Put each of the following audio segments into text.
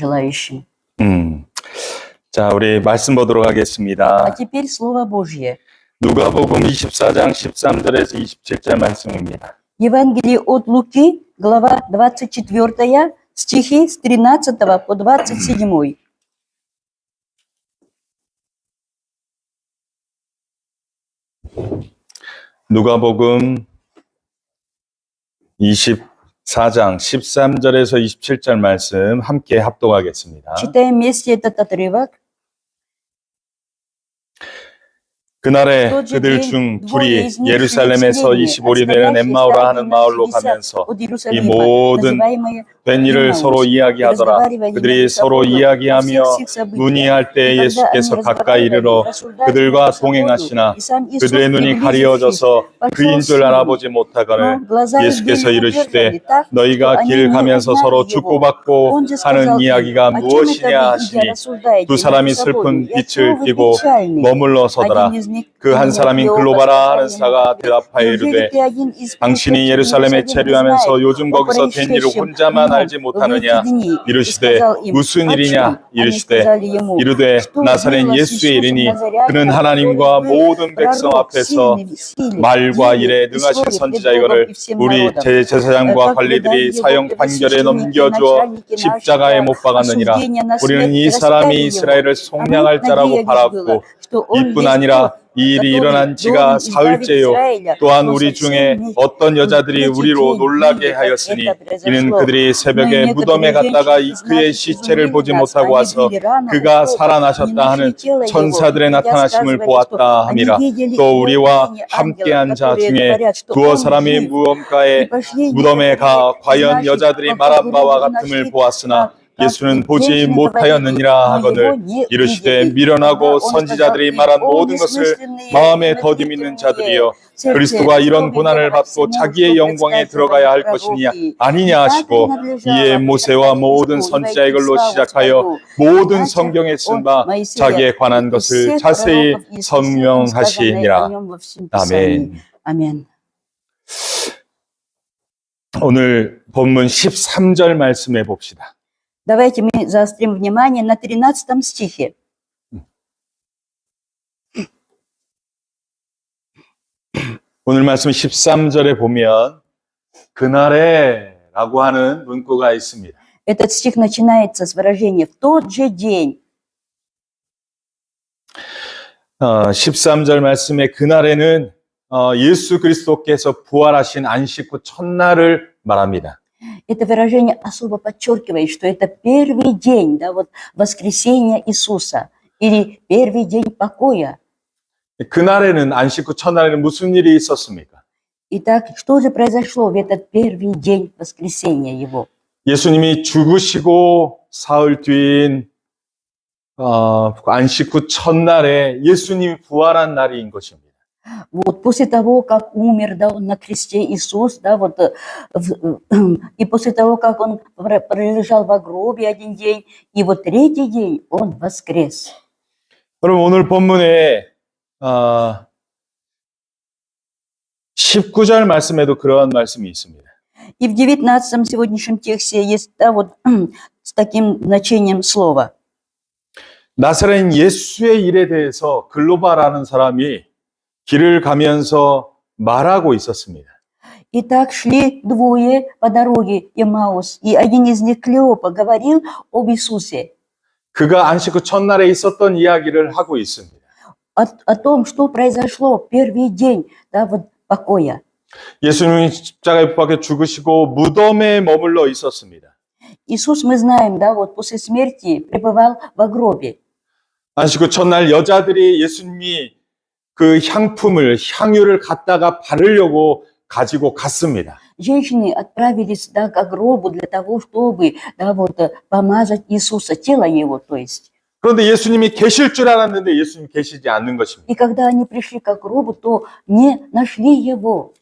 желающим. 자, 우리 말씀 보도록 А 하겠습니다. теперь Слово Божье. 누가복음 24장 13절에서 27절 말씀입니다. Евангелие от Луки, глава 24, стихи с 13 по 27. 누가복음 24장 13절에서 27절 말씀 함께 합독하겠습니다. Читаем вместе этот отрывок. 그날에 그들 중 둘이 예루살렘에서 25리 되는 엠마오라 하는 마을로 가면서 이 모든 된 일을 서로 이야기하더라. 그들이 서로 이야기하며 문의할 때 예수께서 가까이 이르러 그들과 동행하시나 그들의 눈이 가리워져서 그인 줄 알아보지 못하거늘 예수께서 이르시되 너희가 길 가면서 서로 주고받고 하는 이야기가 무엇이냐 하시니 두 사람이 슬픈 빛을 띠고 머물러 서더라. 그 한 사람인 글로바라 하는 사가 대답하여 이르되 당신이 예루살렘에 체류하면서 요즘 거기서 된 일을 혼자만 알지 못하느냐. 이르시되 무슨 일이냐. 이르되 나사렛 예수의 일이니 그는 하나님과 모든 백성 앞에서 말과 일에 능하신 선지자이거늘 우리 제사장과 관리들이 사형 판결에 넘겨주어 십자가에 못 박았느니라. 우리는 이 사람이 이스라엘을 속량할 자라고 바랐고 이뿐 아니라 이 일이 일어난 지가 사흘째요. 또한 우리 중에 어떤 여자들이 우리로 놀라게 하였으니 이는 그들이 새벽에 무덤에 갔다가 그의 시체를 보지 못하고 와서 그가 살아나셨다 하는 천사들의 나타나심을 보았다 함이라. 또 우리와 함께한 자 중에 두어 사람이 무덤에 가 과연 여자들이 말한 바와 같음을 보았으나 예수는 보지 못하였느니라 하거늘 이르시되 미련하고 선지자들이 말한 모든 것을 마음에 더디 믿는 자들이여 그리스도가 이런 고난을 받고 자기의 영광에 들어가야 할 것이냐 아니냐 하시고 이에 모세와 모든 선지자의 글로 시작하여 모든 성경에 쓴 바 자기에 관한 것을 자세히 설명하시니라. 아멘. 아멘. 오늘 본문 13절 말씀해 봅시다. Давайте мы заострим внимание на 13 стихе. 오늘 말씀 13절에 보면 그날에 라고 하는 문구가 있습니다. Этот стих начинается с выражения «в тот же день». 13절 말씀에 그날에는 예수 그리스도께서 부활하신 안식 후 첫날을 말합니다. Это выражение особо подчеркивает, что это первый день, да, вот, воскресения Иисуса, или первый день покоя. 그날에는 안식 후 첫날에는 무슨 일이 있었습니까? Итак, что же произошло в этот первый день воскресения Его? 예수님이 죽으시고 사흘 뒤인 안식 후 첫날에 예수님이 부활한 날인 것입니다. Вот после того, как умер, да, он на кресте Иисус, да, вот, и после того, как он пролежал в гробе один день, и вот третий день он воскрес. 그럼 오늘 본문에 19절 말씀에도 그러한 말씀이 있습니다. И в 19 сегодняшнем тексте есть, да, вот, с таким значением слова. 나사렛 예수의 일에 대해서 글로바라는 사람이 길을 가면서 말하고 있었습니다. Итак, шли двое по дороге Эмаус, и один из них, Клеопа, говорил об Иисусе. 그가 안식 후 첫날에 있었던 이야기를 하고 있습니다. О том, что произошло в первый день, да, вот, покоя. 예수님이 십자가에 못 박혀 죽으시고 무덤에 머물러 있었습니다. Иисус, мы знаем, да, вот после смерти пребывал во гробе. 안식 후 첫날 여자들이 예수님이 그 향유를 갖다가 바르려고 가지고 갔습니다. Женщины отправились, да, к гробу для того, чтобы, да, вот, помазать Иисуса, тело Его, то есть. 그런데 예수님이 계실 줄 알았는데 예수님이 계시지 않는 것입니다. И когда они пришли к гробу, то не нашли Его.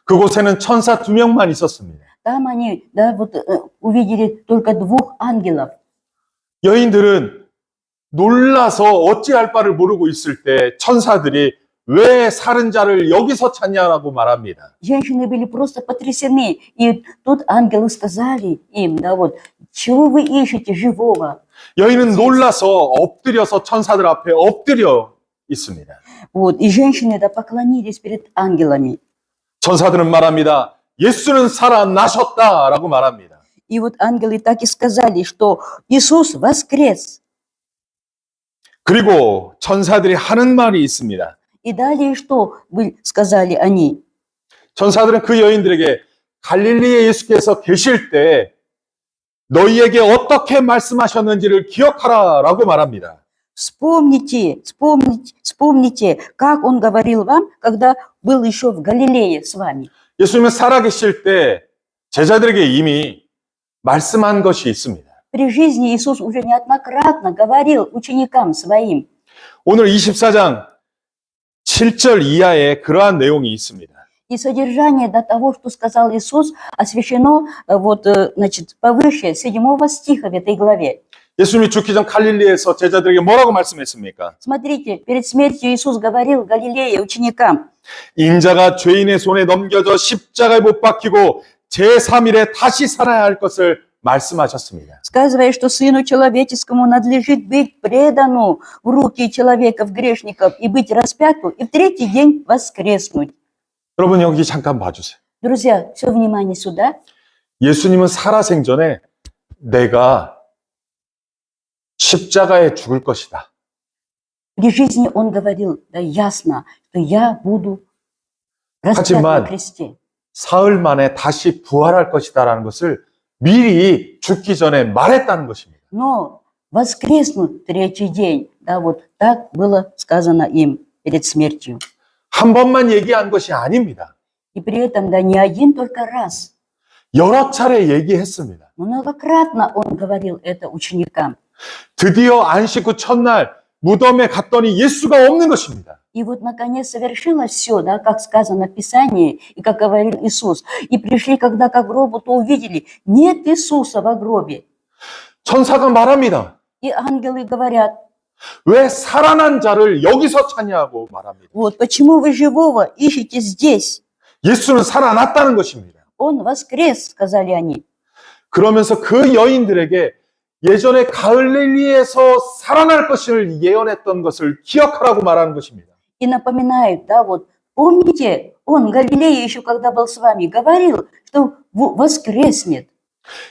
그곳에는 천사 2명만 있었습니다. Там они, да, вот, увидели только 2 ангелов. 여인들은 놀라서 어찌할 바를 모르고 있을 때 천사들이 왜 살은 자를 여기서 찾냐라고 말합니다. Женщины были просто потрясены. И тут ангелы сказали им, да вот, чего вы ищете живого? 여인은 놀라서 엎드려서 천사들 앞에 엎드려 있습니다. Вот, и женщины, да, поклонились перед ангелами. 천사들은 말합니다. 예수는 살아나셨다라고 말합니다. И вот ангелы так и сказали, что Иисус воскрес. 그리고 천사들이 하는 말이 있습니다. И далее что сказали они? 천사들은 그 여인들에게 갈릴리에 예수께서 계실 때 너희에게 어떻게 말씀하셨는지를 기억하라라고 말합니다. Вспомните, как Он говорил вам, когда был еще в Галилее с вами. 예수님은 살아계실 때 제자들에게 이미 말씀한 것이 있습니다. При жизни Иисус уже неоднократно говорил ученикам своим. 오늘 24장 7절 이하에 그러한 내용이 있습니다. И содержание до того, что сказал Иисус, освящено вот, значит, повыше 7 стиха в этой главе. 예수님이 죽기 전 갈릴리에서 제자들에게 뭐라고 말씀했습니까? Смотрите, перед смертью Иисус говорил в Галилее ученикам. 인자가 죄인의 손에 넘겨져 십자가에 못 박히고 제3일에 다시 살아야 할 것을 말씀하셨습니다. Сказывая, что Сыну Человеческому надлежит быть предану в руки человеков-грешников и быть распяту, и в третий день воскреснуть. 여러분 여기 잠깐 봐주세요. Друзья, все внимание сюда. 예수님은 살아생전에 내가 십자가에 죽을 것이다. При жизни Он говорил, да, ясно, что я буду распят на кресте. 사흘 만에 다시 부활할 것이다라는 것을 미리 죽기 전에 말했다는 것입니다. Но воскреснут третий день. Да, вот так было сказано им перед смертью. 한 번만 얘기한 것이 아닙니다. И при этом, да, не один только раз. 여러 차례 얘기했습니다. Многократно Он говорил это ученикам. 드디어 안식 후 첫날 무덤에 갔더니 예수가 없는 것입니다. И вот, наконец, совершилось все, да, как сказано в Писании, и как говорил Иисус. И пришли, когда к гробу, то увидели, нет Иисуса во гробе. 천사가 말합니다. И ангелы говорят, 왜 살아난 자를 여기서 찾냐고 말합니다. вот, почему вы живого ищете здесь? 예수는 살아났다는 것입니다. Он воскрес, сказали они. 그러면서 그 여인들에게 예전에 갈릴리에서 살아날 것을 예언했던 것을 기억하라고 말하는 것입니다. И напоминают, да, вот, помните, Он в Галилее еще, когда был с вами, говорил, что воскреснет.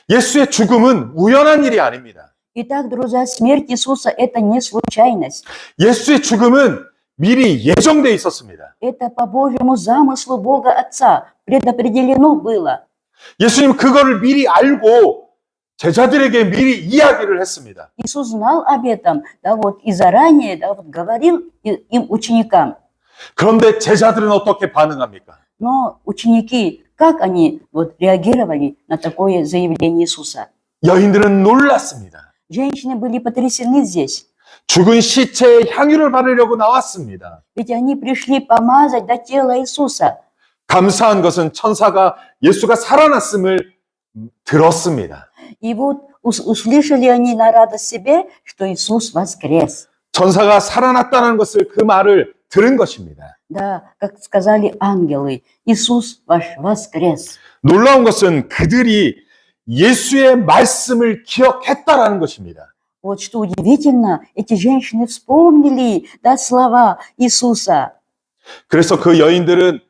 예수의 죽음은 우연한 일이 아닙니다. Итак, друзья, смерть Иисуса – это не случайность. 예수의 죽음은 미리 예정돼 있었습니다. Это по Божьему замыслу Бога Отца предопределено было. 예수님 그거를 미리 알고 제자들에게 미리 이야기를 했습니다. Иисус знал об этом, да, вот, и заранее, да, вот, говорил им, ученикам. 그런데 제자들은 어떻게 반응합니까? Но ученики, как они вот, реагировали на такое заявление Иисуса? 여인들은 놀랐습니다. Женщины были потрясены здесь. 죽은 시체에 향유를 바르려고 나왔습니다. Ведь они пришли помазать до тела Иисуса. 감사한 것은 천사가 예수가 살아났음을 들었습니다. И вот услышали они на радость себе, что Иисус воскрес. 천사가 살아났다는 것을 그 말을 들은 것입니다. Да, как сказали ангелы, Иисус ваш воскрес. 놀라운 것은 그들이 예수의 말씀을 기억했다라는 것입니다. Вот что удивительно, эти женщины вспомнили, да, слова Иисуса. 그래서 그 여인들은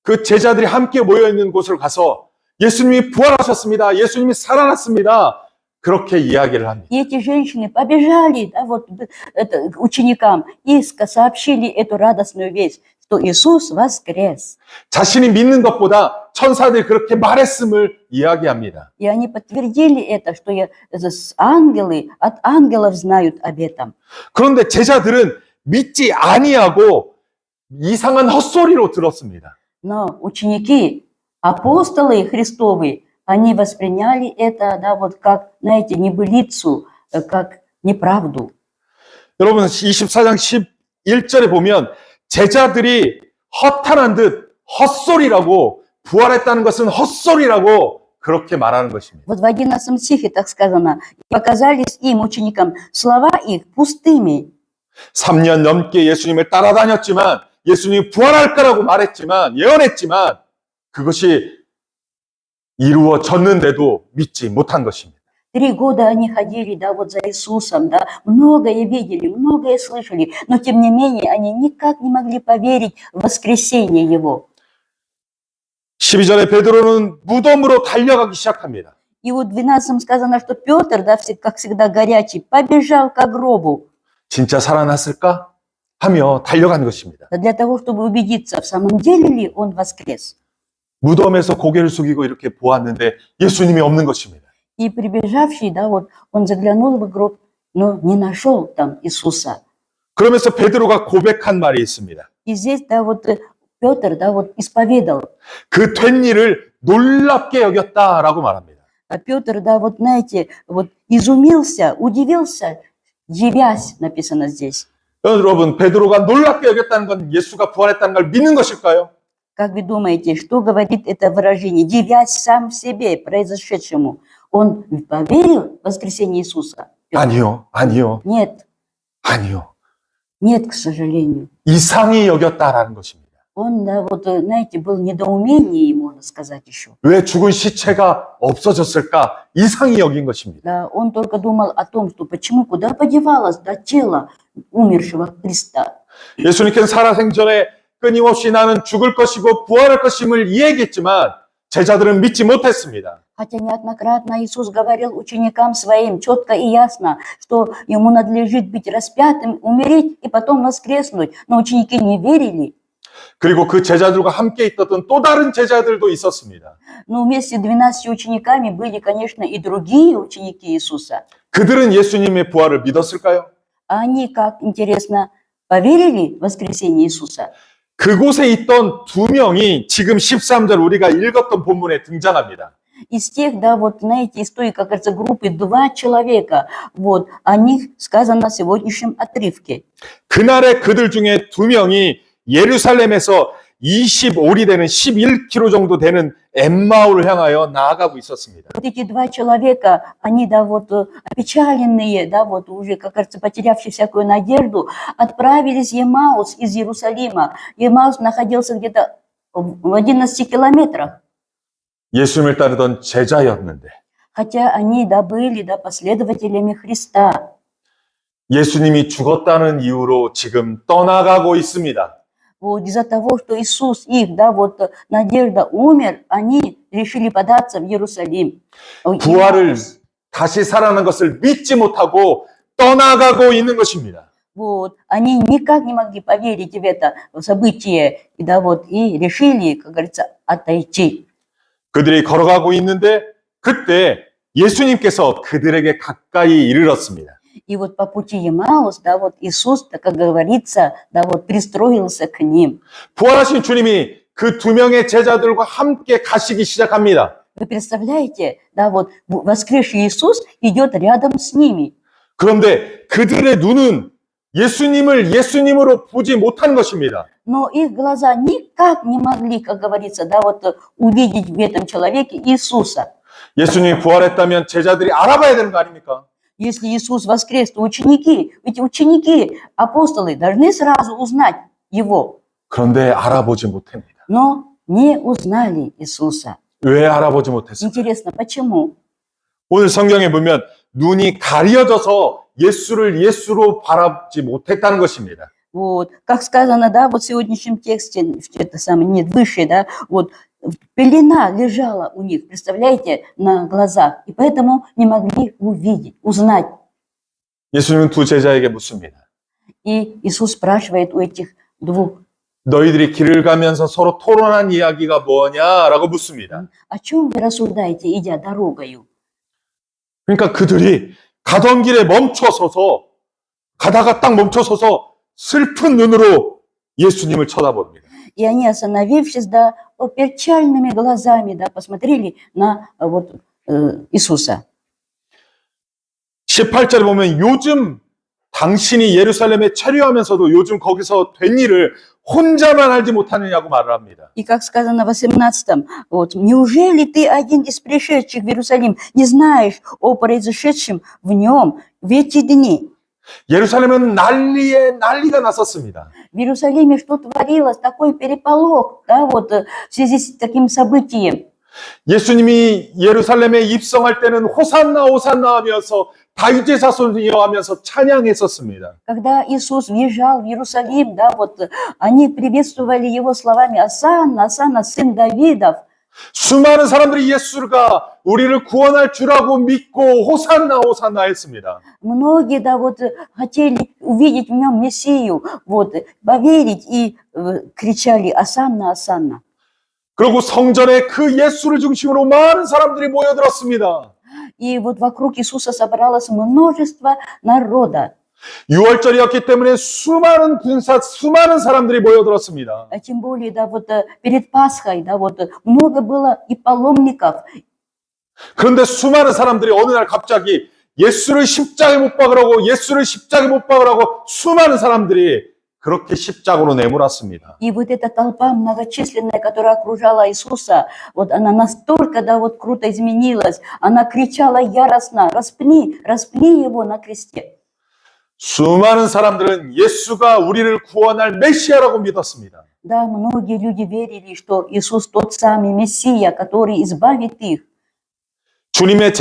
그 제자들이 함께 모여 있는 곳을 가서 예수님이 부활하셨습니다. 예수님이 살아났습니다. 그렇게 이야기를 합니다. И эти женщины побежали, да, вот, это, к ученикам и сообщили эту радостную весть, что Иисус воскрес. 자신이 믿는 것보다 천사들이 그렇게 말했음을 이야기합니다. И они подтвердили это, что ангелы от ангелов знают об этом. 그런데 제자들은 믿지 아니하고 이상한 헛소리로 들었습니다. Но ученики, апостолы Христовы, они восприняли это, да, вот как, знаете, небылицу, как неправду. 여러분 24장 11절에 보면 제자들이 허탄한 듯 헛소리라고 부활했다는 것은 헛소리라고 그렇게 말하는 것입니다. Вот в 11 стихе так сказано, показались им, ученикам, слова их пустыми. 3년 넘게 예수님을 따라다녔지만 예수님이 부활할 거라고 말했지만, 예언했지만, 그것이 이루어졌는데도 믿지 못한 것입니다. 3 года они ходили, да, вот за Иисусом, да, многое видели, многое слышали, но тем не менее они никак не могли поверить в воскресение Его. 12절에 베드로는 무덤으로 달려가기 시작합니다. И вот в 12 сказано, что Петр, да, как всегда горячий, побежал к гробу. 진짜 살아났을까? 하며 달려간 것입니다. Для того, чтобы убедиться, в самом деле ли он воскрес. 무덤에서 고개를 숙이고 이렇게 보았는데 예수님이 없는 것입니다. И прибежавший, да, вот он заглянул в гроб, но не нашел там Иисуса. 그러면서 베드로가 고백한 말이 있습니다. И здесь, да, вот Петр, да, вот исповедал. 그 된 일을 놀랍게 여겼다라고 말합니다. А Петр, да, вот знаете, вот изумился, удивился, дивясь, написано здесь. 여러분, 베드로가 놀랍게 여겼다는 건 예수가 부활했다는 걸 믿는 것일까요? Как вы думаете, что говорит это выражение? Дивясь сам в себе произошедшему. Он поверил в воскресение Иисуса? Петр? 아니요, 아니요, Нет, 아니요. нет, к сожалению. 이상히 여겼다라는 것입니다. Он, да, вот, знаете, был недоумение, можно сказать еще. 왜 죽은 시체가 없어졌을까? 이상히 여긴 것입니다. Да, он только думал о том, что почему, куда подевалось, да, тело умершего Христа. 예수님께서 살아생전에 끊임없이 나는 죽을 것이고 부활할 것임을 이야기했지만 제자들은 믿지 못했습니다. Хотя неоднократно Иисус говорил ученикам своим четко и ясно, что ему надлежит быть распятым, умереть и потом воскреснуть. Но ученики не верили. 그리고 그 제자들과 함께 있었던 또 다른 제자들도 있었습니다. Но вместе с 12 учениками были, конечно, и другие ученики Иисуса. 그들은 예수님의 부활을 믿었을까요? А они, как интересно, поверили в воскресение Иисуса? 그곳에 있던 2명이 지금 13절 우리가 읽었던 본문에 등장합니다. Из тех, да, вот, знаете, из той, как говорится, группы 2 человека, вот, о них сказано в сегодняшнем отрывке. 그날에 그들 중에 2명이 예루살렘에서 25리 되는 11km 정도 되는 엠마오를 향하여 나아가고 있었습니다. Вот эти 2 человека, они, да, вот, опечаленные, да, вот, уже, как говорится, потерявшие всякую надежду, отправились в Емаус из Иерусалима. Емаус находился где-то в 11 километрах. 예수님을 따르던 제자였는데 Хотя они, да, были, да, последователями Христа. 예수님이 죽었다는 이유로 지금 떠나가고 있습니다. Вот из-за того, что Иисус их, да, вот, надежда умер, они решили податься в Иерусалим. 부활을 다시 살아난 것을 믿지 못하고 떠나가고 있는 것입니다. Вот, они никак не могли поверить в это событие, и, да, вот, и решили, как говорится, отойти. 그들이 걸어가고 있는데 그때 예수님께서 그들에게 가까이 이르렀습니다. И вот по пути Емаус, да, вот Иисус, так как говорится, да, вот пристроился к ним. 부활하신 주님이 그 2명의 제자들과 함께 가시기 시작합니다. Вы представляете, да, вот воскресший Иисус идет рядом с ними. 그런데 그들의 눈은 예수님을 예수님으로 보지 못한 것입니다. Но их глаза никак не могли, как говорится, да, вот увидеть в этом человеке Иисуса. 예수님이 부활했다면 제자들이 알아봐야 되는 거 아닙니까? Если Иисус воскрес, то ученики, ведь ученики, апостолы должны сразу узнать Его. 그런데 알아보지 못합니다. Но не узнали Иисуса. 왜 알아보지 못했을까요? Интересно, почему? 오늘 성경에 보면 눈이 가려져서 예수를 예수로 바라보지 못했다는 것입니다. Вот, как сказано, да, вот в сегодняшнем тексте, это самое, нет, выше, да, вот пелена лежала у них, представляете, на глазах, и поэтому не могли увидеть, узнать. 예수님은 2 제자에게 묻습니다. И Иисус спрашивает у этих 2, 너희들이 길을 가면서 서로 토론한 이야기가 뭐냐라고 묻습니다. о чем вы рассуждаете, идя дорогою? 그러니까 그들이 가던 길에 멈춰서서 가다가 딱 멈춰서서 슬픈 눈으로 예수님을 쳐다봅니다. И они, остановившись, да, печальными глазами, да, посмотрели на вот Иисуса. 18절에 보면 요즘 당신이 예루살렘에 체류하면서도 요즘 거기서 된 일을 혼자만 알지 못하느냐고 말을 합니다. И как сказано в 18, вот, неужели ты один из пришедших в Иерусалим не знаешь о произошедшем в нем в эти дни? 예루살렘은 난리가 났었습니다. В Иерусалиме что творилось? Такой переполох, да, вот в связи с таким событием. 예수님이 예루살렘에 입성할 때는 호산나 호산나 하면서 다윗의 자손이여 하면서 찬양했었습니다. Когда Иисус въезжал в Иерусалим, да, вот они приветствовали его словами «Осанна, Осанна, сын Давидов». 수많은 사람들이 예수가 우리를 구원할 주라고 믿고 호산나 호산나 했습니다. Многие, да, вот хотели увидеть в нем Мессию, вот, поверить и кричали «Осанна, Осанна». 그리고 성전에 그 예수를 중심으로 많은 사람들이 모여들었습니다. И вот вокруг Иисуса собралось множество народа. 6월절이었기 때문에 수많은 사람들이 모여들었습니다. А тем более, да, вот перед Пасхой, да, вот много было и паломников. 그런데 수많은 사람들이 어느 날 갑자기 예수를 십자가에 못 박으라고 수많은 사람들이 그렇게 십자가로 내몰았습니다. И вот эта толпа многочисленная, которая окружала Иисуса, вот она настолько, да, вот круто изменилась. Она кричала яростно: распни его на кресте. 수많은 사람들은 예수가 우리를 구원할 메시아라고 믿었습니다. Да, многие люди верили, что Иисус тот самый Мессия, который избавит их. 주님의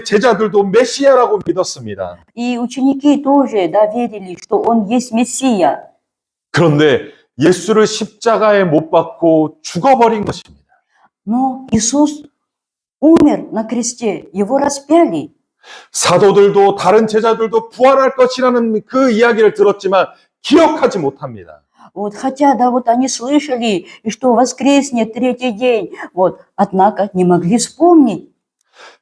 제자들도 메시아라고 믿었습니다. И ученики тоже, да, верили, что Он есть Мессия. 그런데 예수를 십자가에 못 박고 죽어버린 것입니다. Но Иисус умер на кресте, Его распяли. 사도들도 다른 제자들도 부활할 것이라는 그 이야기를 들었지만 기억하지 못합니다. Вот, хотя, да, вот они слышали, что воскреснет третий день, вот, однако не могли вспомнить.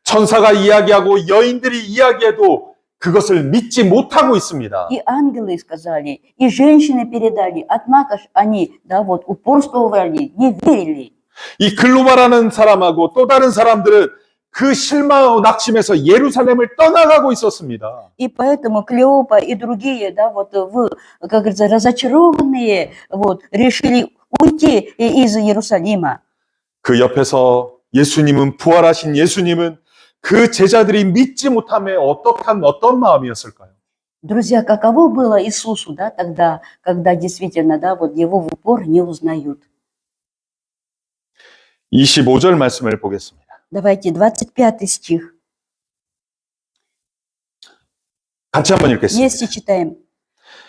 천사가 이야기하고 여인들이 이야기해도 그것을 믿지 못하고 있습니다. И ангелы сказали, и женщины передали, однако ж они, да, вот, упорствовали, не верили. 이 글로바라는 사람하고 또 다른 사람들은 그 실망하고 낙심해서 예루살렘을 떠나가고 있었습니다. И поэтому Клеопа и другие, да, вот, как говорится, разочарованные, вот, решили уйти из Иерусалима. 그 옆에서 부활하신 예수님은 그 제자들이 믿지 못함에 어떤 마음이었을까요? Друзья, каково было Иисусу, да, тогда, когда действительно, да, вот его в упор не узнают. 25절 말씀을 보겠습니다. Давайте 25 стих. 같이 한번 읽겠습니다. Вместе читаем.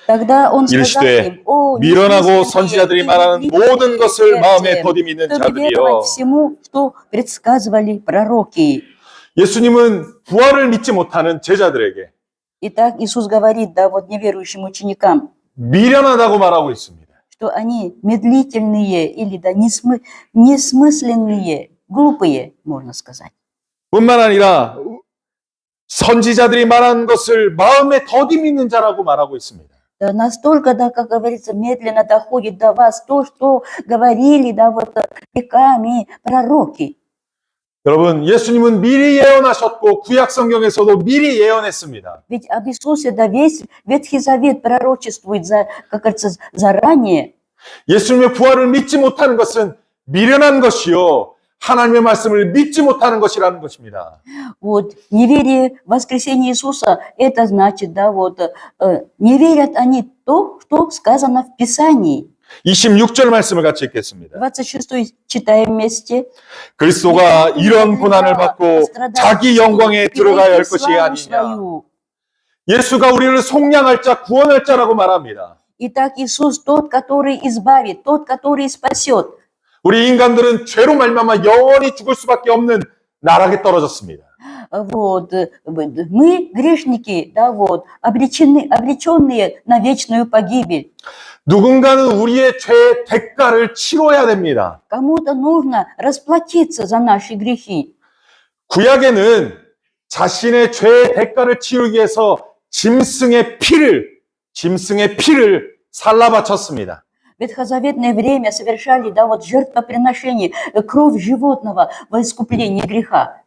Тогда он сказал им: "О, 미련하고 선지자들이 말하는 모든 것을 마음에 더디 믿는 자들이여." всему, что предсказывали пророки. 예수님은 부활을 믿지 못하는 제자들에게 Итак, Иисус говорит, да, вот неверующим ученикам, 미련하다고 말하고 있습니다. что они медлительные или, да, несмысленные, глупые, можно сказать. 뿐만 아니라 선지자들이 말한 것을 마음에 더디 믿는 자라고 말하고 있습니다. Да, настолько, да, как говорится, медленно доходит до вас то, что говорили, да, вот веками пророки. 여러분, 예수님은 미리 예언하셨고 구약 성경에서도 미리 예언했습니다. Ведь об Иисусе, да, весь Ветхий Завет пророчествует, как говорится, заранее. 예수님의 부활을 믿지 못하는 것은 미련한 것이요, 하나님의 말씀을 믿지 못하는 것이라는 것입니다. Вот, неверие в воскресение Иисуса, это значит, да, вот, не верят они то, что сказано в Писании. 26절 말씀을 같이 읽겠습니다. 26 читаем вместе. 그리스도가 이런 고난을 받고 자기 영광에 들어가야 할 것이 아니냐. 예수가 우리를 속량할 자, 구원할 자라고 말합니다. Итак, Иисус тот, который избавит, тот, который спасет. 우리 인간들은 죄로 말미암아 영원히 죽을 수밖에 없는 나락에 떨어졌습니다. Вот, мы грешники, да, вот, обреченные на вечную погибель. 누군가는 우리의 죄의 대가를 치러야 됩니다. Кому-то нужно расплатиться за наши грехи. 구약에는 자신의 죄의 대가를 치르기 위해서 짐승의 피를 살라 바쳤습니다. В ветхозаветное время совершали, да, вот, жертвоприношение, кровь животного во искупление греха.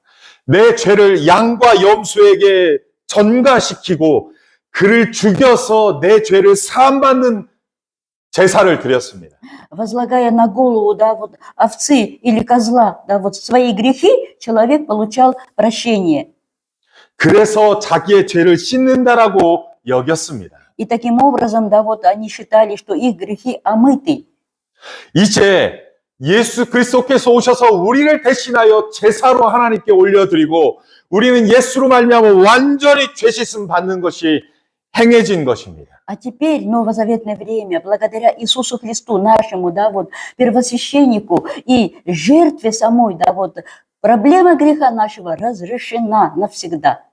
내 죄를 양과 염소에게 전가시키고 그를 죽여서 내 죄를 사함받는 제사를 드렸습니다. Возлагая на голову, да, вот, овцы или козла, да, вот, свои грехи, человек получал прощение. 그래서 자기의 죄를 씻는다라고 여겼습니다. И таким образом, да, вот они считали, что их грехи омыты. 이제 예수 그리스도께서 오셔서 우리를 대신하여 제사로 하나님께 올려드리고 우리는 예수로 말미암아 완전히 죄 씻음 받는 것이 행해진 것입니다. А теперь, новозаветное время, благодаря Иисусу Христу, нашему, да, вот, первосвященнику и жертве самой, да, вот, проблема греха нашего разрешена навсегда.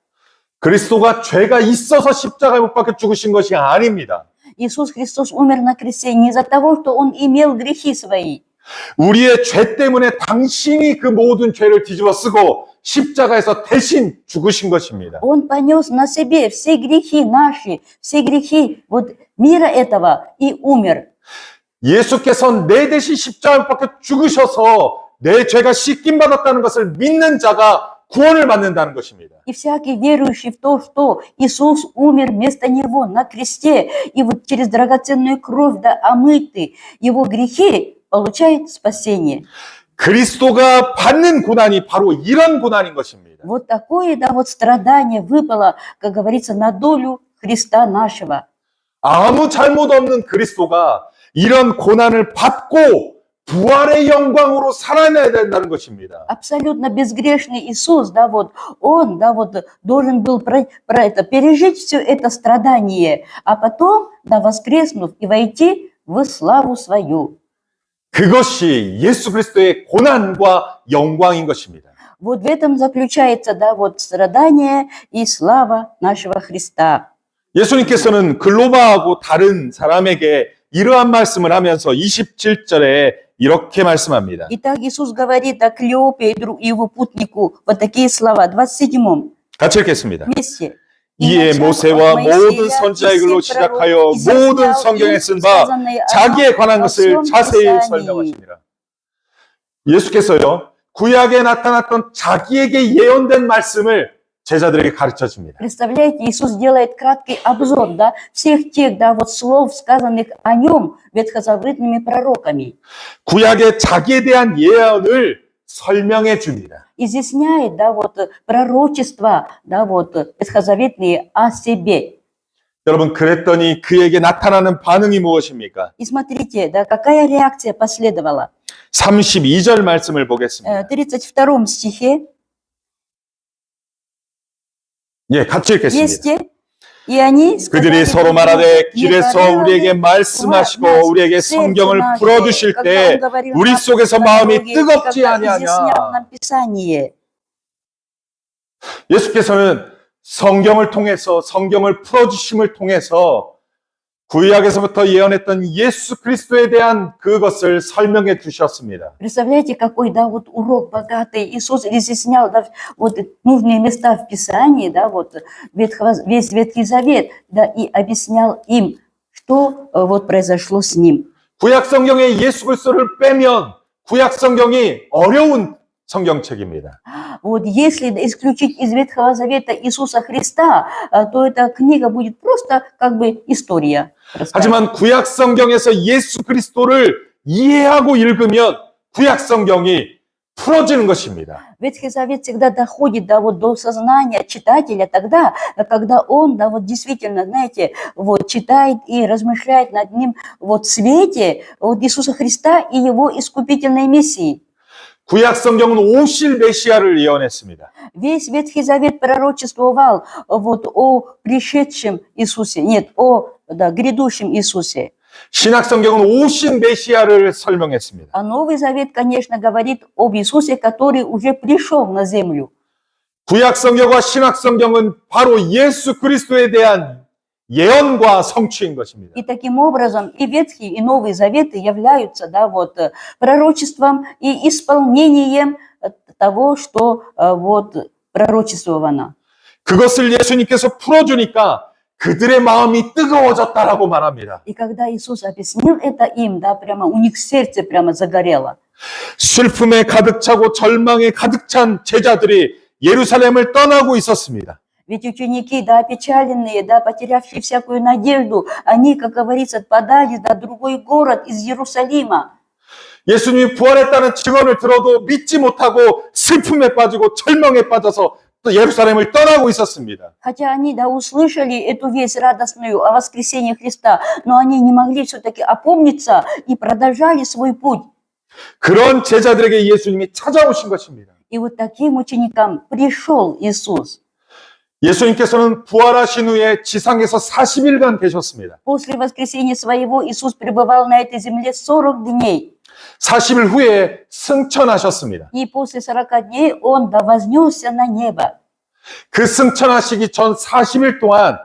그리스도가 죄가 있어서 십자가에 못 박혀 죽으신 것이 아닙니다. Иисус Христос умер на кресте не из-за того, что Он имел грехи свои. 우리의 죄 때문에 당신이 그 모든 죄를 뒤집어 쓰고 십자가에서 대신 죽으신 것입니다. Он понес на себе все грехи наши, все грехи вот мира этого и умер. 예수께서 내 대신 십자가에 못 박혀 죽으셔서 내 죄가 씻김 받았다는 것을 믿는 자가 구원을 받는다는 것입니다. И всякий верующий в то, что Иисус умер вместо него на кресте, и вот через драгоценную кровь, да, омыты его грехи, получает спасение. 그리스도가 받는 고난이 바로 이런 고난인 것입니다. Вот такое, да, вот страдание выпало, как говорится, на долю Христа нашего. 아무 잘못 없는 그리스도가 이런 고난을 받고 부활의 영광으로 살아내야 된다는 것입니다. Абсолютно безгрешный Иисус, да, вот Он, да, вот должен был пережить все это страдание, а потом, да, воскреснув и войти в славу свою. 그것이 예수 그리스도의 고난과 영광인 것입니다. Вот в этом заключается, да, вот страдание и слава нашего Христа. 예수님께서는 글로바하고 다른 사람에게 이러한 말씀을 하면서 27절에 이렇게 말씀합니다. Итак, Иисус говорит о Клеопе и его путнику вот такие слова, 27-м. 같이 읽겠습니다. Вместе. 이에 모세와 모든 선지자의 글로 시작하여 모든 성경에 쓴 바 자기에 관한 것을 자세히 설명하시니라. 예수께서요, 구약에 나타났던 자기에게 예언된 말씀을 제자들에게 가르쳐 줍니다. Представляете, Иисус делает краткий обзор, да, всех тех, да, вот слов, сказанных о нем ветхозаветными пророками. 구약의 자기에 대한 예언을 설명해 줍니다. Изъясняет, да, вот пророчества, да, вот ветхозаветные о себе. 여러분, 그랬더니 그에게 나타나는 반응이 무엇입니까? И смотрите, да, какая реакция последовала. 32절 말씀을 보겠습니다. 32 стихе. 예, 같이 읽겠습니다. Вместе. И они 그들이 서로 말하되 길에서 우리에게 말씀하시고 우리에게 성경을 풀어주실 때 우리 속에서 마음이 뜨겁지 아니하냐. 예수께서는 성경을 통해서 성경을 풀어주심을 통해서 구약에서부터 예언했던 예수 그리스도에 대한 그것을 설명해 주셨습니다. Представляете, какой, да, вот урок богатый. Иисус разъяснял, да, вот нужные места в Писании, да, вот весь Ветхий Завет, да, и объяснял им, что вот произошло с ним. 구약 성경에 예수 그리스도를 빼면 구약 성경이 어려운 성경책입니다. Вот если исключить из Ветхого Завета Иисуса Христа, то эта книга будет просто как бы история. 하지만 구약 성경에서 예수 그리스도를 이해하고 읽으면 구약 성경이 풀어지는 것입니다. Ветхий Завет всегда доходит, да, вот до сознания читателя тогда, когда он, да, вот действительно, знаете, вот читает и размышляет над ним вот в свете вот Иисуса Христа и его искупительной миссии. 구약 성경은 오실 메시아를 예언했습니다. Весь Ветхий Завет пророчествовал вот о пришедшем Иисусе, нет, о, да, грядущем Иисусе. 신약 성경은 오신 메시아를 설명했습니다. А Новый Завет, конечно, говорит об Иисусе, который уже пришел на землю. 구약 성경과 신약 성경은 바로 예수 그리스도에 대한 예언과 성취인 것입니다. И таким образом и Ветхий, и Новый Заветы являются, да, вот, пророчеством и исполнением того, что вот пророчествовано. 그것을 예수님께서 풀어주니까 그들의 마음이 뜨거워졌다라고 말합니다. И когда Иисус объяснил это им, да, прямо у них сердце прямо загорело. 슬픔에 가득 차고 절망에 가득 찬 제자들이 예루살렘을 떠나고 있었습니다. Ведь ученики, да, опечаленные, да, потерявшие всякую надежду, они, как говорится, отпадали, да, другой город из Иерусалима. 예수님이 부활했다는 증언을 들어도 믿지 못하고 슬픔에 빠지고 절망에 빠져서 또 예루살렘을 떠나고 있었습니다. Хотя они, да, услышали эту весть радостную о воскресении Христа, но они не могли все-таки опомниться и продолжали свой путь. 그런 제자들에게 예수님이 찾아오신 것입니다. И вот таким ученикам пришел Иисус. 예수님께서는 부활하신 후에 지상에서 40일간 계셨습니다. После воскресения своего Иисус пребывал на этой земле 40 дней. 40일 후에 승천하셨습니다. И после 40 дней Он да вознесся на небо. 그 승천하시기 전 40일 동안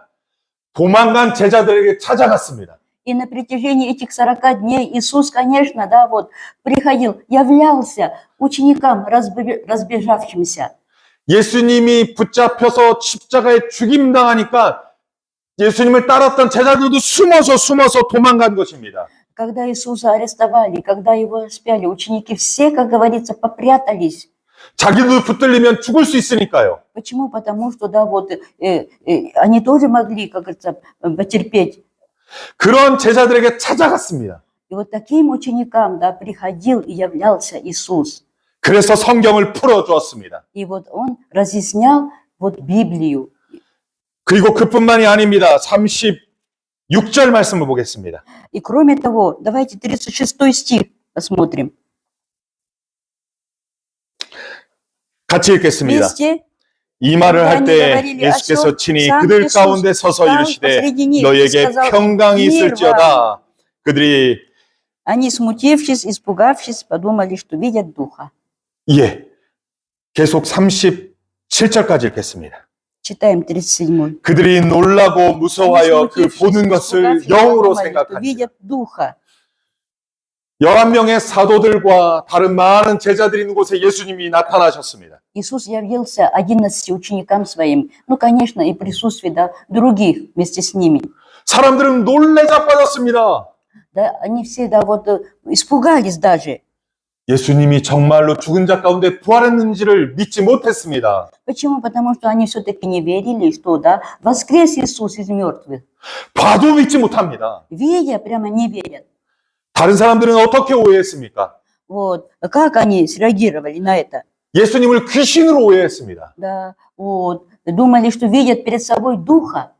도망간 제자들에게 찾아갔습니다. И на протяжении этих 40 дней Иисус, конечно, да, вот приходил, являлся ученикам разбежавшимся. 예수님이 붙잡혀서 십자가에 죽임당하니까 예수님을 따랐던 제자들도 숨어서 도망간 것입니다. Когда Иисуса арестовали, когда Его распяли, ученики все, как говорится, попрятались. 자기도 붙들리면 죽을 수 있으니까요. Почему? Потому что, да, вот они тоже могли, как говорится, потерпеть. 그런 제자들에게 찾아갔습니다. И вот таким ученикам, да, приходил и являлся Иисус. 그래서 성경을 풀어주었습니다. И вот Он разъяснял вот Библию. 그리고 그뿐만이 아닙니다. 36절 말씀을 보겠습니다. И кроме того, давайте 36 стих посмотрим. 같이 읽겠습니다. Вместе 이 말을 할 때 예수께서 친히 그들 가운데 서서 이르시되 너에게 평강이 있을지어다. 그들이 они, смутившись, испугавшись, подумали, что видят Духа. 예, 계속 37절까지 읽겠습니다. Читаем 37. 그들이 놀라고 무서워하여 그 보는 것을 영으로 생각하니 видят Духа. 11명의 사도들과 다른 많은 제자들이 있는 곳에 예수님이 나타나셨습니다. Иисус явился 11 ученикам своим. Ну, конечно, и присутствие, да, других вместе с ними. 사람들은 놀래 자빠졌습니다. Да, они все, да, вот испугались даже. 예수님이 정말로 죽은 자 가운데 부활했는지를 믿지 못했습니다. Почему? Потому что они все-таки не верили, что, да, воскрес Иисус из мертвых. 봐도 믿지 못합니다. Видя, прямо не верят. 다른 사람들은 어떻게 오해했습니까? Вот, как они среагировали на это? 예수님을 귀신으로 오해했습니다. Да, вот, думали, что видят перед собой Духа.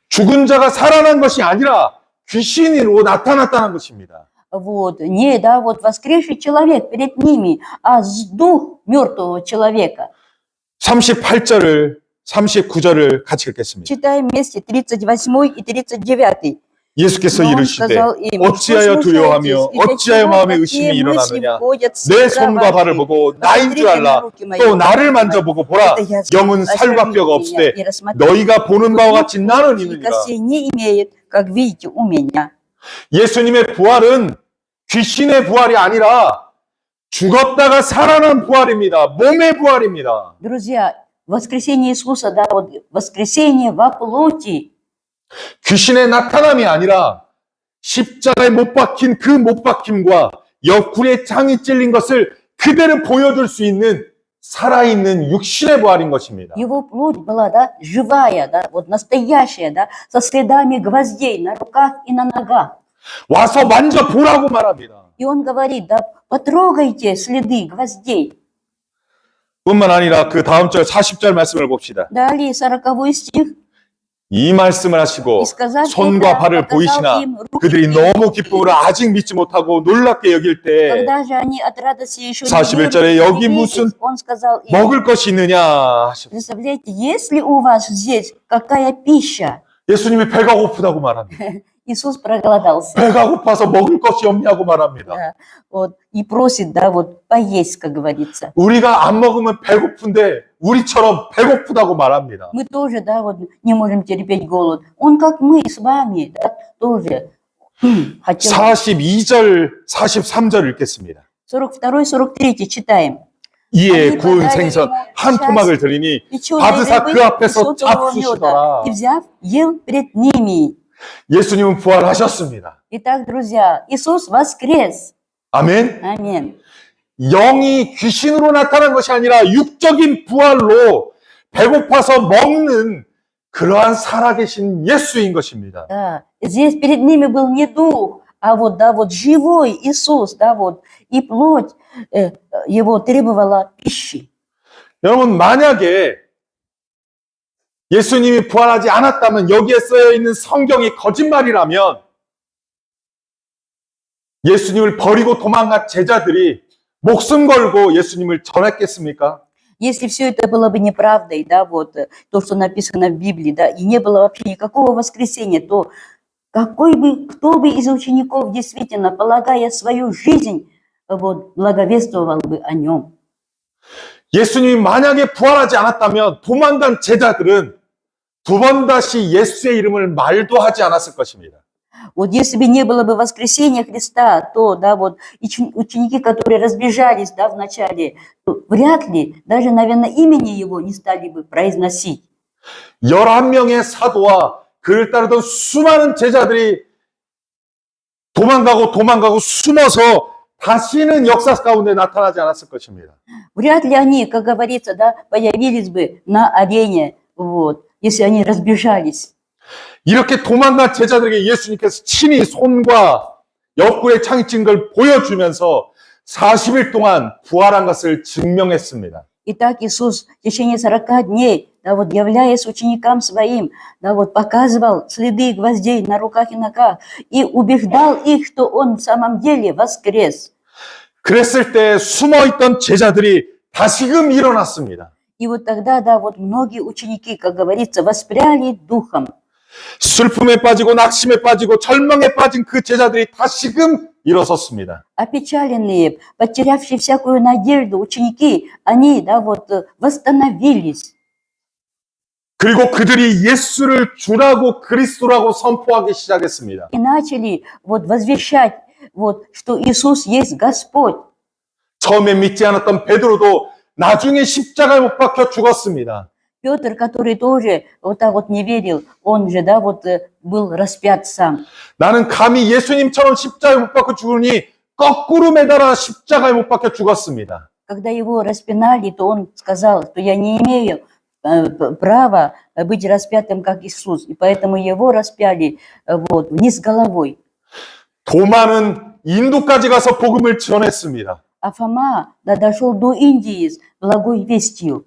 죽은 자가 살아난 것이 아니라 귀신으로 나타났다는 것입니다. Вот, не, да, вот воскресший человек перед ними, а дух мертвого человека. 38절을, 39절을 같이 읽겠습니다. Читаем вместе 38 и 39. 예수께서 Но Он 이르시되 сказал им: 어찌하여 두려워하며 어찌하여 마음에 의심이 일어나느냐 내 손과 발을 보고 나인 줄 알라 또 나를 만져보고 보라 영은 살과 뼈가 없으되 너희가 보는 바와 같이 나는 있느니라. Костей не имеет, как видите у меня. 예수님의 부활은 귀신의 부활이 아니라 죽었다가 살아난 부활입니다. 몸의 부활입니다. Друзья, воскресение Иисуса, да, вот воскресение во плоти. 귀신의 나타남이 아니라 십자가에 못 박힌 그 못 박힘과 옆구리에 창이 찔린 것을 그대로 보여줄 수 있는 살아있는 육신의 부활인 것입니다. Его плоть была, да, живая, да, вот настоящая, да, со следами гвоздей на руках и на ногах. 와서 만져보라고 말합니다. И он говорит: да, потрогайте следы гвоздей. 뿐만 아니라 그 다음 절 40절 말씀을 봅시다. Далее 40 стих. 이 말씀을 하시고 손과 발을 보이시나 그들이 너무 기쁨으로 아직 믿지 못하고 놀랍게 여길 때 Когда же они от радости еще 41절에 여기 무슨 он сказал им: 먹을 것이 있느냐 하셨어요. представляете, есть ли у вас здесь какая пища? 예수님이 배가 고프다고 말합니다. Иисус проголодался. 배가 고파서 먹을 것이 없냐고 말합니다. Да, вот, и просит, да, вот поесть, как говорится. 우리가 안 먹으면 배고픈데 우리처럼 배고프다고 말합니다. Мы тоже, да, вот не можем терпеть голод. Он, как мы с вами, да, тоже хотел. 42절, 43절 읽겠습니다. 42, 43 читаем. 이에 구운 생선 한 토막을 드리니 받으사 그 앞에서 잡수시더라. И взяв, ел перед ними. 예수님은 부활하셨습니다. Итак, друзья, Иисус воскрес. 아멘. Аминь. 영이 귀신으로 나타난 것이 아니라 육적인 부활로 배고파서 먹는 그러한 살아계신 예수인 것입니다. Да, здесь перед ними был не дух, а вот, да, вот живой Иисус, да, вот, и плоть его требовала пищи. 여러분, 만약에 예수님이 부활하지 않았다면, 여기에 쓰여 있는 성경이 거짓말이라면 예수님을 버리고 도망간 제자들이 목숨 걸고 예수님을 전했겠습니까? Если все это было бы неправдой, да, вот то, что написано в Библии, да, и не было вообще никакого воскресения, то кто бы из учеников действительно, полагая свою жизнь, вот, благовествовал бы о нем? 예수님이 만약에 부활하지 않았다면 도망간 제자들은 두 번 다시 예수의 이름을 말도 하지 않았을 것입니다. Вот если бы не было бы воскресения Христа, то, да, вот ученики, которые разбежались, да, вначале, то вряд ли даже, наверное, имени его не стали бы произносить. 11명의 사도와 그를 따르던 수많은 제자들이 도망가고 숨어서 다시는 역사 가운데 나타나지 않았을 것입니다. Вряд ли они, как говорится, да, появились бы на арене, вот, если они разбежались. 이렇게 도망간 제자들에게 예수님께서 친히 손과 옆구리에 창이 찐 걸 보여주면서 40일 동안 부활한 것을 증명했습니다. Итак, Иисус в течение 40 дней, да, вот, являясь ученикам своим, да, вот, показывал следы гвоздей на руках и ногах и убеждал их, что Он в самом деле воскрес. 그랬을 때 숨어있던 제자들이 다시금 일어났습니다. И вот тогда, да, вот многие ученики, как говорится, воспряли духом. 슬픔에 빠지고 낙심에 빠지고 절망에 빠진 그 제자들이 다시금 일어섰습니다. Опечаленные, потерявшие всякую надежду ученики, они, да, вот, восстановились. 그리고 그들이 예수를 주라고 그리스도라고 선포하기 시작했습니다. И начали вот возвещать, вот, что Иисус есть Господь. 처음에 믿지 않았던 베드로도 나중에 십자가에 못 박혀 죽었습니다. Петр, который тоже вот так вот не верил, он же, да, вот был распят сам. 나는 감히 예수님처럼 십자가에 못 박혀 죽으니 거꾸로 매달아 십자가에 못 박혀 죽었습니다. Когда его распинали, то он сказал, что я не имею права быть распятым, как Иисус, и поэтому его распяли вот, вниз головой. 도마는 인도까지 가서 복음을 전했습니다. А Фома, да, дошел до Индии с благой вестью.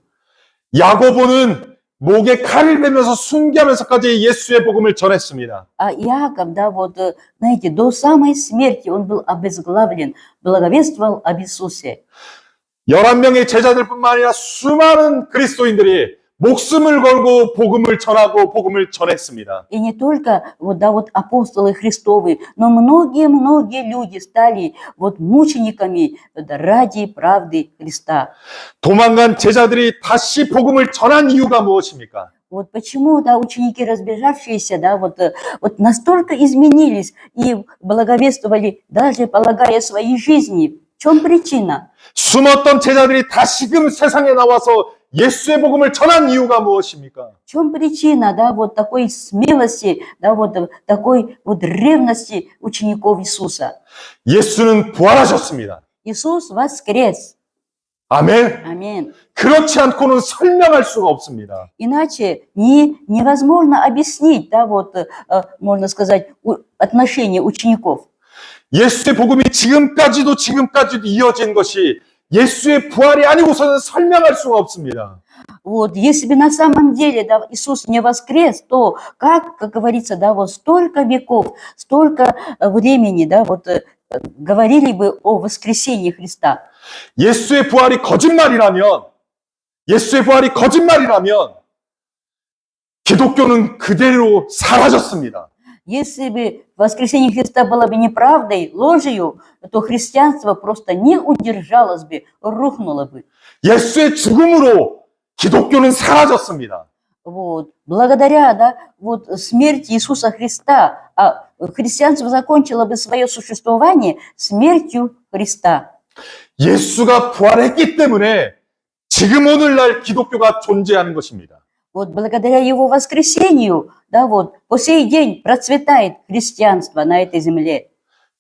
야고보는 목에 칼을 베면서 순교하면서까지 예수의 복음을 전했습니다. А Иаков, да, вот, знаете, до самой смерти он был обезглавлен, благовествовал об Иисусе. 11명의 제자들뿐만 아니라 수많은 그리스도인들이 목숨을 걸고 복음을 전하고 복음을 전했습니다. И не только вот, да, вот апостолы Христовы, но многие люди стали вот мучениками ради правды Христа. 도망간 제자들이 다시 복음을 전한 이유가 무엇입니까? Вот почему, да, ученики разбежавшиеся, да, вот настолько изменились и благовествовали, даже полагая свои жизни. В чем причина? 숨었던 제자들이 다시금 세상에 나와서 예수의 복음을 전한 이유가 무엇입니까? В чем причина, да, вот такой смелости, да, вот такой вот ревности учеников Иисуса? 예수는 부활하셨습니다. Иисус воскрес. 아멘. Аминь. 그렇지 않고는 설명할 수가 없습니다. Иначе невозможно объяснить, да, вот, можно сказать, отношение учеников. 예수의 복음이 지금까지도 이어진 것이 예수의 부활이 아니고서는 설명할 수가 없습니다. Вот, если бы на самом деле, да, Иисус не воскрес, то как говорится, да, вот столько веков, столько времени, да, вот говорили бы о воскресении Христа. 예수의 부활이 거짓말이라면 기독교는 그대로 사라졌습니다. Если бы воскресение Христа было бы неправдой, ложью, то христианство просто не удержалось бы, рухнуло бы. 예수의 죽음으로 기독교는 사라졌습니다. Вот. Благодаря, да, вот, смерти Иисуса Христа, христианство закончило бы свое существование смертью Христа. 예수가 부활했기 때문에 지금 오늘날 기독교가 존재하는 것입니다. Вот благодаря Его воскресению, да, вот, по сей день процветает христианство на этой земле.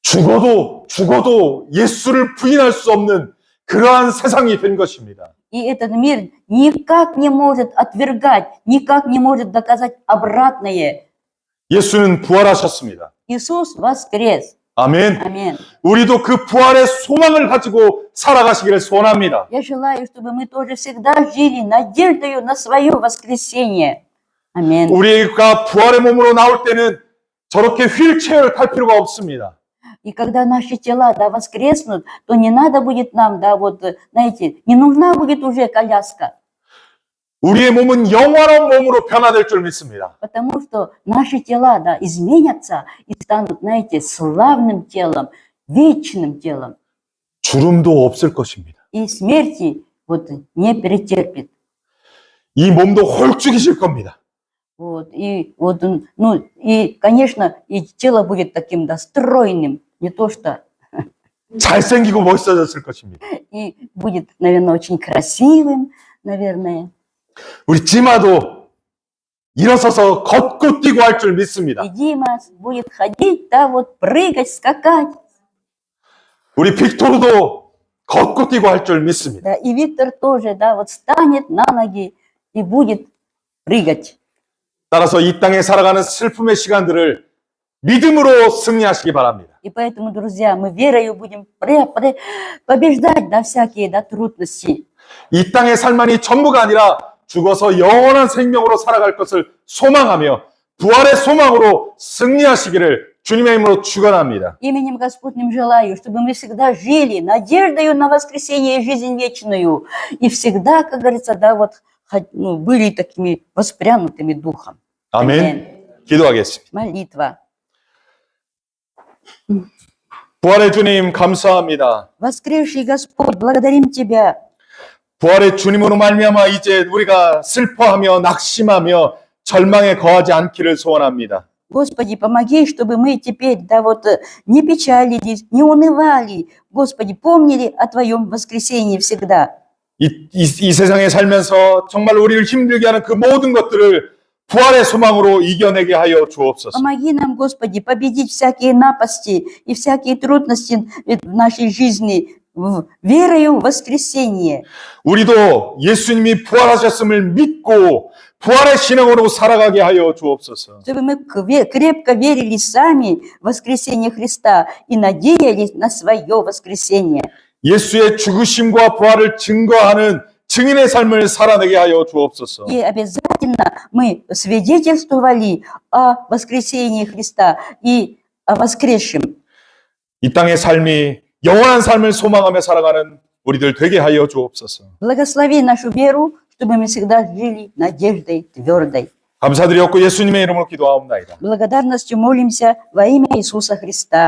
죽어도 예수를 부인할 수 없는 그러한 세상이 된 것입니다. И этот мир никак не может отвергать, никак не может доказать обратное. 예수는 부활하셨습니다. Иисус воскрес. 아멘. Аминь. 우리도 그 부활의 소망을 가지고 살아가시기를 소원합니다. Я желаю, чтобы мы тоже всегда жили надеждою на свое воскресение. Аминь. 우리가 부활의 몸으로 나올 때는 저렇게 휠체어를 탈 필요가 없습니다. И когда наши тела, да, воскреснут, то не надо будет нам, да, вот, знаете, не нужна будет уже коляска. 우리의 몸은 영원한 몸으로 변화될 줄 믿습니다. Потому что наши тела, да, изменятся и станут, знаете, славным телом, вечным телом. 주름도 없을 것입니다. И смерти вот не перетерпит. 이 몸도 홀쭉해질 겁니다. Вот, и вот, ну, и, конечно, и тело будет таким, да, стройным, не то что, 잘생기고 멋있어졌을 것입니다. и будет, наверное, очень красивым, наверное. 우리 지마도 일어서서 걷고 뛰고 할 줄 믿습니다. И Дима будет ходить, да, вот, прыгать, скакать. 우리 빅토르도 걷고 뛰고 할 줄 믿습니다. Да, и Виктор тоже, да, вот станет на ноги и будет прыгать. 따라서 이 땅에 살아가는 슬픔의 시간들을 믿음으로 승리하시기 바랍니다. И поэтому, друзья, мы верою будем побеждать, да, всякие, да, трудности. 이 땅의 삶만이 전부가 아니라 죽어서 영원한 생명으로 살아갈 것을 소망하며 부활의 소망으로 승리하시기를 주님의 이름으로 축원합니다. Именем Господним желаю, чтобы мы всегда жили надеждою на воскресение и жизнь вечную. И всегда, как говорится, да, вот, ну, были такими воспрянутыми духом. 아멘. 기도하겠습니다. Молитва. 부활의 주님 감사합니다. Воскресший Господь, благодарим Тебя. 부활의 주님으로 말미암아 이제 우리가 슬퍼하며 낙심하며 절망에 거하지 않기를 소원합니다. Господи, помоги, чтобы мы теперь, да, вот, не печалились, не унывали. Господи, помнили о Твоем воскресении всегда. 이 세상에 살면서 정말 우리를 힘들게 하는 그 모든 것들을 부활의 소망으로 이겨내게 하여 주옵소서. Помоги нам, Господи, победить всякие напасти и всякие трудности в нашей жизни верою в воскресение. 우리도 예수님이 부활하셨음을 믿고 부활의 신앙으로 살아가게 하여 주옵소서. Чтобы мы крепко верили сами в воскресение Христа и надеялись на свое воскресение. 예수의 죽으심과 부활을 증거하는 증인의 삶을 살아내게 하여 주옵소서. И обязательно мы свидетельствовали о воскресении Христа и о воскресшем. 이 땅의 삶이 영원한 삶을 소망하며 살아가는 우리들 되게 하여 주옵소서. Благослови нашу веру, чтобы мы всегда жили надеждой твердой. 감사드렸고 예수님의 이름으로 기도하옵나이다. Благодарностью молимся во имя Иисуса Христа.